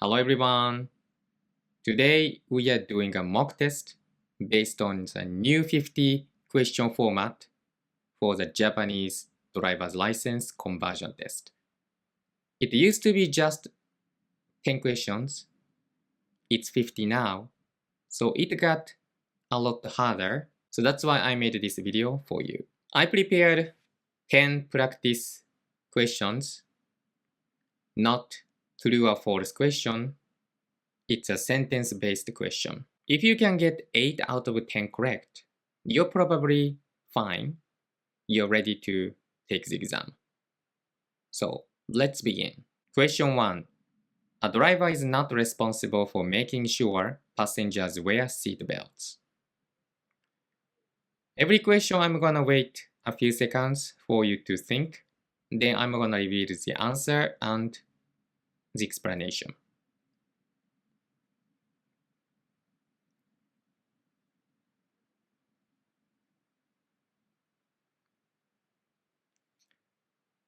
Hello everyone. Today we are doing a mock test based on the new 50 question format for the Japanese driver's license conversion test. It used to be just 10 questions. It's 50 now. So it got a lot harder. So that's why I made this video for you. I prepared 10 practice questions, not true or false question. It's a sentence-based question. If you can get 8 out of 10 correct, you're probably fine. You're ready to take the exam. So let's begin. Question 1. A driver is not responsible for making sure passengers wear seat belts. Every question I'm gonna wait a few seconds for you to think. Then I'm gonna reveal the answer and the explanation.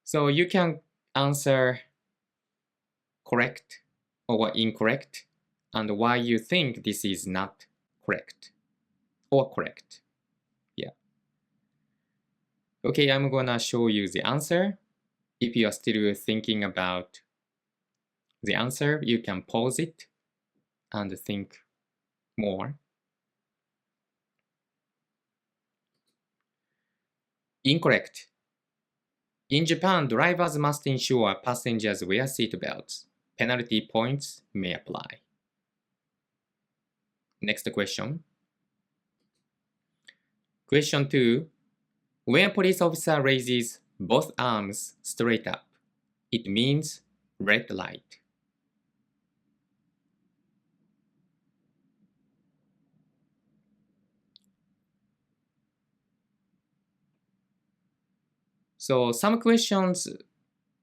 So you can answer correct or incorrect and why you think this is not correct or correct. Yeah. Okay, I'm gonna show you the answer. If you are still thinking about the answer, you can pause it and think more. Incorrect. In Japan, drivers must ensure passengers wear seat belts. Penalty points may apply. Next question. Question 2. When a police officer raises both arms straight up, it means red light. So some questions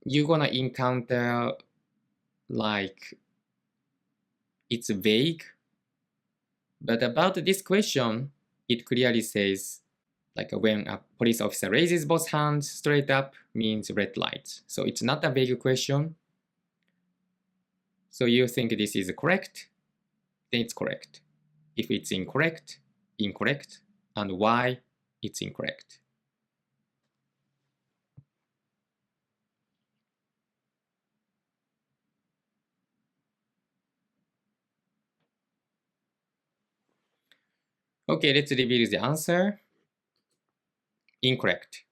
you're gonna encounter like it's vague, but about this question, it clearly says like when a police officer raises both hands straight up means red light. So it's not a vague question. So you think this is correct, then it's correct. If it's incorrect, incorrect, and why it's incorrect. Okay, let's reveal the answer. Incorrect.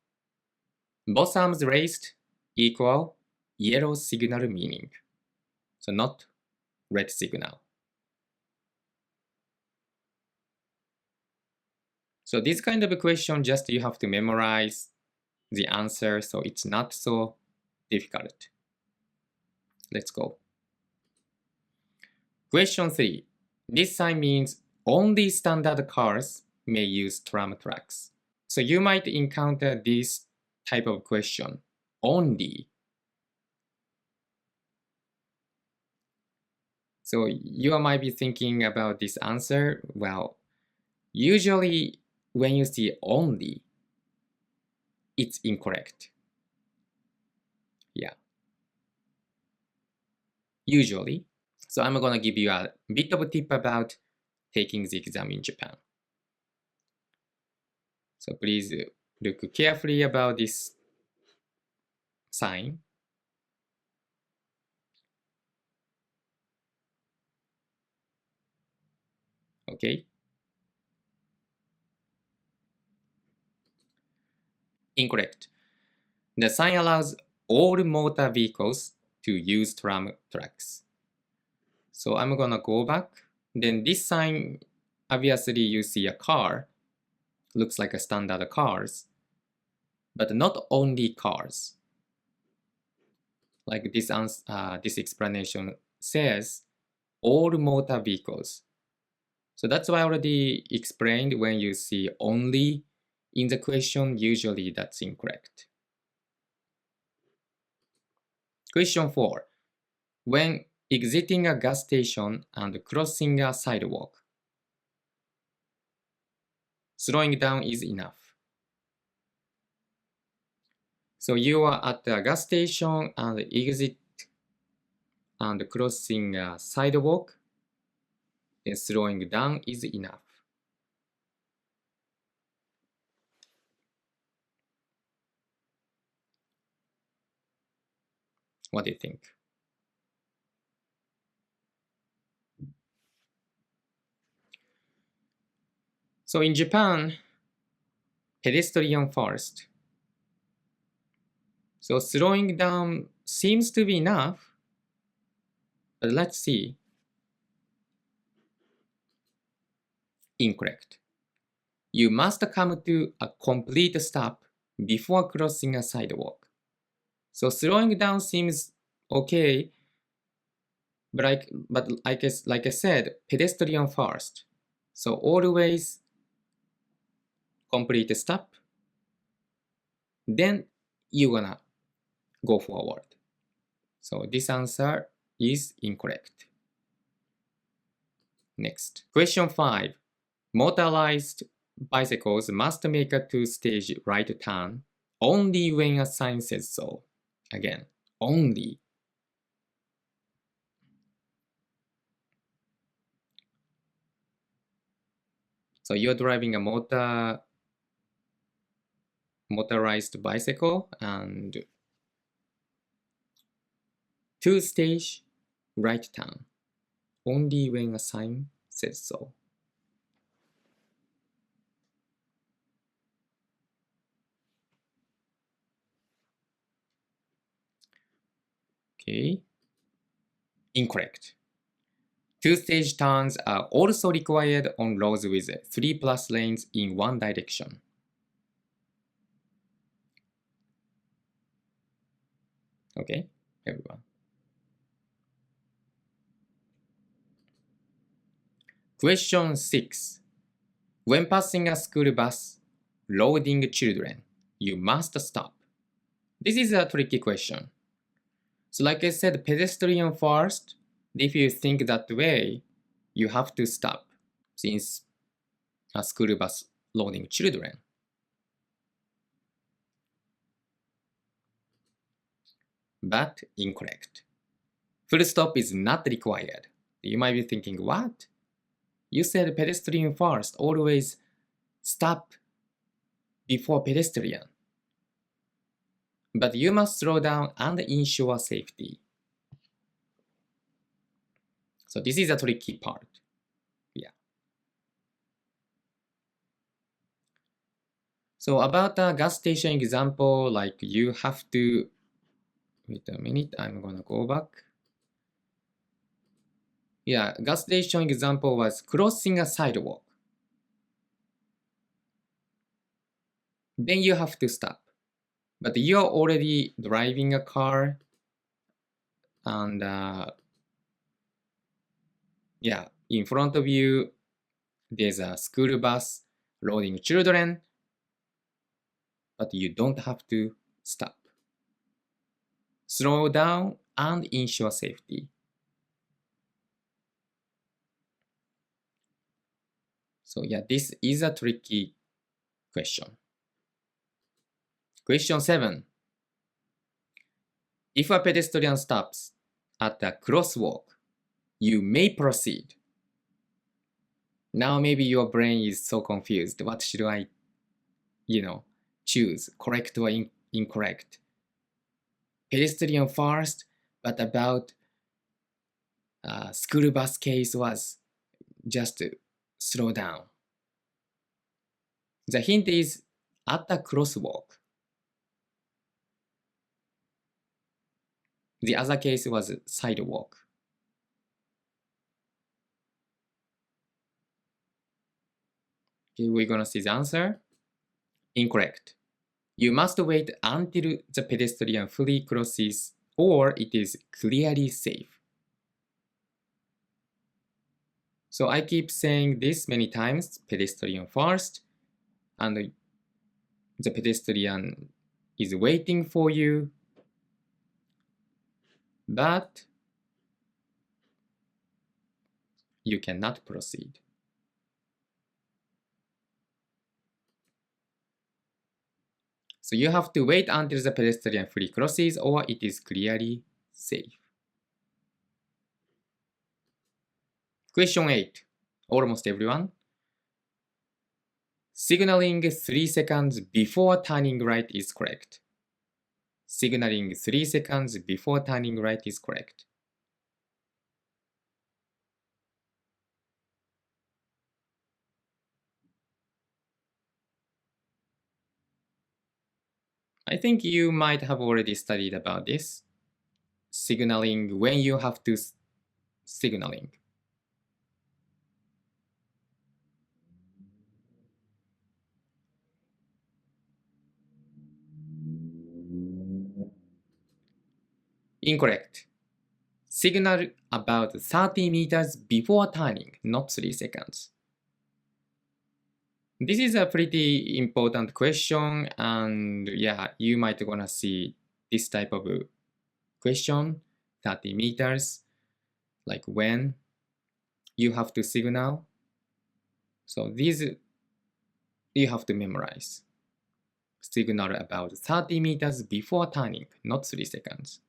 Both arms raised equal yellow signal meaning. So not red signal. So this kind of a question, just you have to memorize the answer, so it's not so difficult. Let's go. Question 3. This sign means only standard cars may use tram tracks. So you might encounter this type of question, only. So you might be thinking about this answer. Well, usually when you see only, it's incorrect. Yeah. Usually. So I'm gonna give you a bit of a tip about taking the exam in Japan. So please look carefully about this sign. Okay. Incorrect. The sign allows all motor vehicles to use tram tracks. So I'm gonna go back. Then this sign, obviously you see a car, looks like a standard cars, but not only cars. Like this explanation says, all motor vehicles. So that's why I already explained when you see only in the question, usually that's incorrect. Question 4. When exiting a gas station and crossing a sidewalk, slowing down is enough. So you are at a gas station and exit and crossing a sidewalk, then slowing down is enough. What do you think? So in Japan, pedestrian first. So slowing down seems to be enough, but let's see. Incorrect. You must come to a complete stop before crossing a sidewalk. So slowing down seems okay, but like I said, pedestrian first. So always complete stop, then you're gonna go forward. So this answer is incorrect. Next, question 5. Motorized bicycles must make a two-stage right turn only when a sign says so. Again, only. So you're driving a motorized bicycle and two-stage right turn only when a sign says so. Okay, incorrect. Two-stage turns are also required on roads with 3+ lanes in one direction. Okay, everyone. Question 6. When passing a school bus loading children, you must stop. This is a tricky question. So like I said, pedestrian first. If you think that way, you have to stop since a school bus loading children. But incorrect. Full stop is not required. You might be thinking, what? You said pedestrian first, always stop before pedestrian. But you must slow down and ensure safety. So this is a tricky part. Yeah. So about the gas station example, like you have to, wait a minute, I'm gonna go back. Yeah, gas station example was crossing a sidewalk. Then you have to stop. But you're already driving a car and yeah, in front of you, there's a school bus loading children, but you don't have to stop. Slow down and ensure safety. So yeah, this is a tricky question. Question 7. If a pedestrian stops at a crosswalk, you may proceed. Now maybe your brain is so confused. What should I, choose? Correct or incorrect? Pedestrian first, but about school bus case was just slow down. The hint is at a crosswalk. The other case was sidewalk. Okay, we're gonna see the answer. Incorrect. You must wait until the pedestrian fully crosses or it is clearly safe. So I keep saying this many times, pedestrian first, and the pedestrian is waiting for you, but you cannot proceed. So you have to wait until the pedestrian fully crosses or it is clearly safe. Question 8. Almost everyone. Signaling 3 seconds before turning right is correct. Signaling 3 seconds before turning right is correct. I think you might have already studied about this. Signaling when you have to signaling. Incorrect. Signal about 30 meters before turning, not 3 seconds. This is a pretty important question, and yeah, you might wanna see this type of question, 30 meters, like when you have to signal. So these you have to memorize. Signal about 30 meters before turning, not 3 seconds.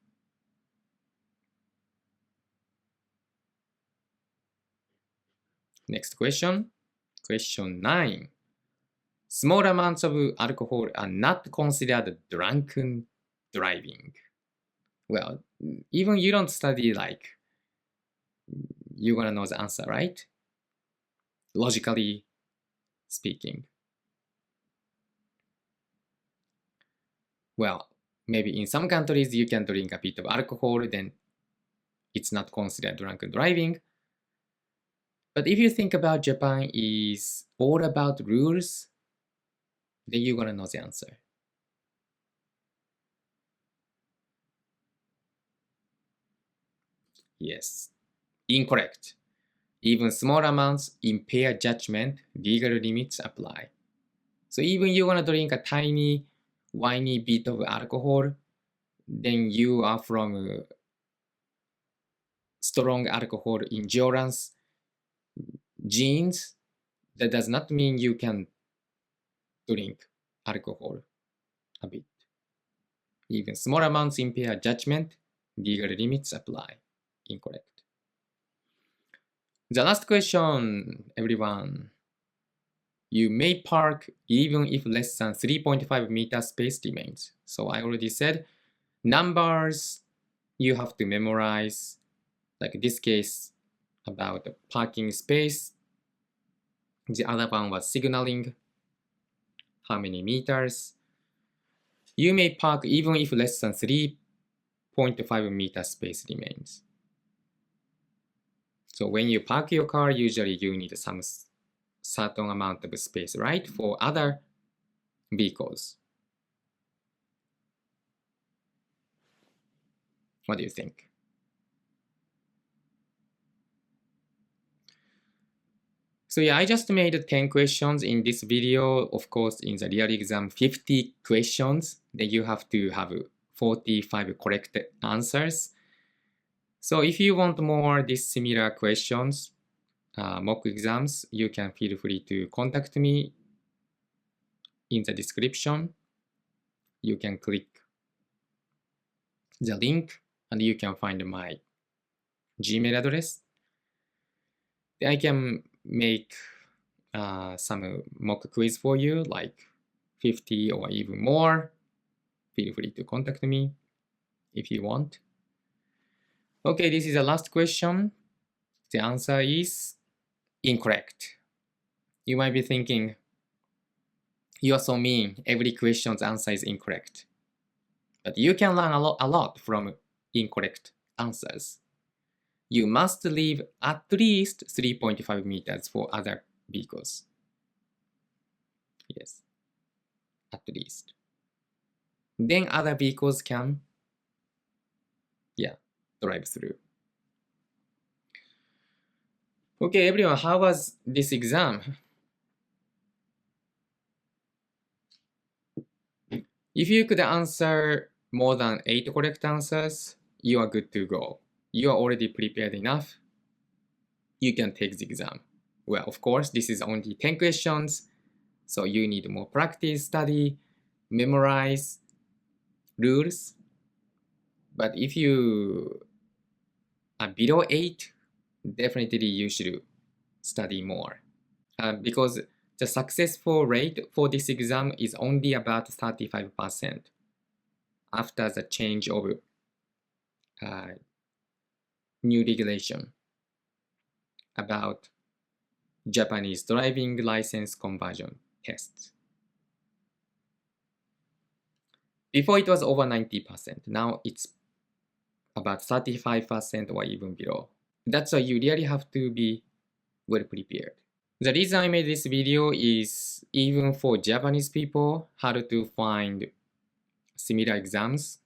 Next question. Question 9. Small amounts of alcohol are not considered drunken driving. Well, even you don't study, like, you're gonna know the answer, right? Logically speaking. Well, maybe in some countries you can drink a bit of alcohol, then it's not considered drunken driving. But if you think about Japan is all about rules, then you're gonna know the answer. Yes, incorrect. Even small amounts impair judgment, legal limits apply. So even you're gonna drink a tiny, whiny bit of alcohol, then you are from strong alcohol endurance genes. That does not mean you can drink alcohol a bit. Even small amounts impair judgment, legal limits apply. Incorrect. The last question, everyone. You may park even if less than 3.5 meter space remains. So I already said numbers you have to memorize, like this case about the parking space. The other one was signaling, how many meters. You may park even if less than 3.5 meter space remains. So when you park your car, usually you need some certain amount of space, right? For other vehicles. What do you think? So yeah, I just made 10 questions in this video. Of course, in the real exam, 50 questions. Then you have to have 45 correct answers. So if you want more these similar questions, mock exams, you can feel free to contact me in the description. You can click the link and you can find my Gmail address. I can make some mock quiz for you, like 50 or even more. Feel free to contact me if you want. Okay, this is the last question. The answer is incorrect. You might be thinking, you are so mean, every question's answer is incorrect. But you can learn a lot from incorrect answers. You must leave at least 3.5 meters for other vehicles. Yes, at least. Then other vehicles can, drive through. Okay, everyone, how was this exam? If you could answer more than 8 correct answers, you are good to go. You are already prepared enough. You can take the exam. Well, of course, this is only 10 questions, so you need more practice, study, memorize rules. But if you are below 8, definitely you should study more. Because the successful rate for this exam is only about 35% after the change of new regulation about Japanese driving license conversion tests. Before it was over 90%. Now it's about 35% or even below. That's why you really have to be well prepared. The reason I made this video is even for Japanese people, how to find similar exams.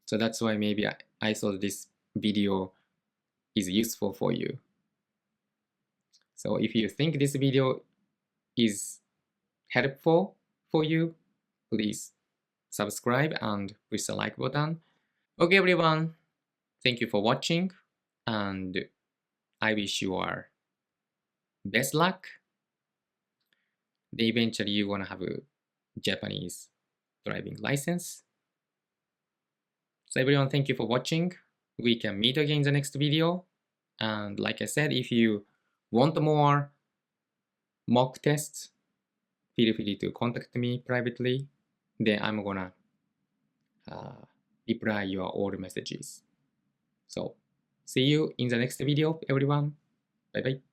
So that's why maybe I thought this video is useful for you. So if you think this video is helpful for you, please subscribe and push the like button. Okay, everyone, thank you for watching, and I wish you our best luck. Then eventually you're gonna have a Japanese driving license. So everyone, thank you for watching. We can meet again in the next video. And like I said, if you want more mock tests, feel free to contact me privately. Then I'm gonna reply your all messages. So see you in the next video, everyone. Bye bye.